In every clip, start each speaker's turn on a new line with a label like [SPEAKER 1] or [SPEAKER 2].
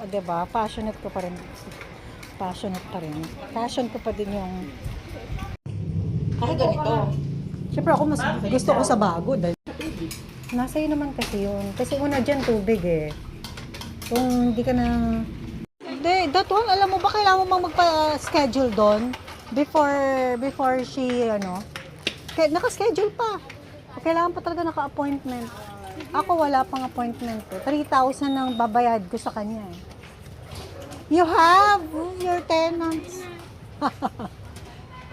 [SPEAKER 1] O, diba? Passionate ko pa rin. Passionate pa rin. Passion ko pa din yung...
[SPEAKER 2] Ay, ganito.
[SPEAKER 1] Siyempre ako mas gusto ko sa bago. Dahil... Nasa iyo naman kasi yun. Kasi una dyan tubig eh. Kung hindi ka na... Hindi, that one, alam mo ba kailangan mo mang magpa-schedule doon? Before she, naka-schedule pa. Kailangan pa talaga naka-appointment. Ako wala pang appointment eh. 3,000 ang babayad ko sa kanya eh. You have your tenants.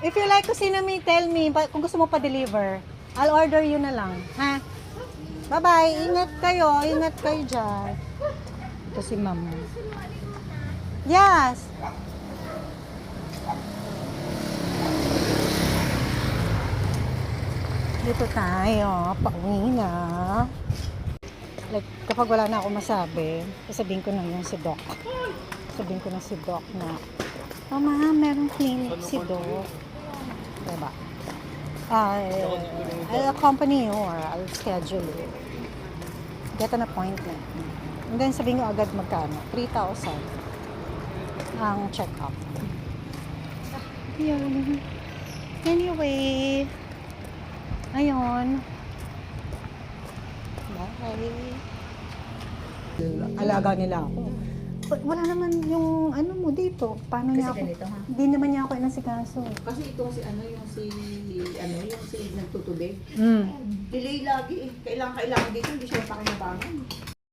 [SPEAKER 1] If you like kusinami, tell me. Kung gusto mo pa-deliver, I'll order you na lang. Ha? Bye-bye. Ingat kayo. Ingat kayo dyan. Ito si ma'am. Yes. Dito tayo. Pauwi na. Like, kapag wala na ako masabi, sasabihin ko na yung si Doc. Sabihin ko na si Doc na, oh ma'am, merong clinic si Doc. Diba? I'll accompany you or I'll schedule you. Get an appointment. And then sabihin ko agad magkano? 3,000 ang check-up. Yun. Anyway, ayun. Bye. Alaga nila ako. Wala naman yung ano mo dito. Paano
[SPEAKER 2] Kasi
[SPEAKER 1] niya ako?
[SPEAKER 2] ganito, ha?
[SPEAKER 1] Hindi naman niya ako inasikaso.
[SPEAKER 2] Kasi itong yung si nagtutubig.
[SPEAKER 1] Mm.
[SPEAKER 2] Delay lagi eh. Kailangan dito, hindi siya pakinabangan.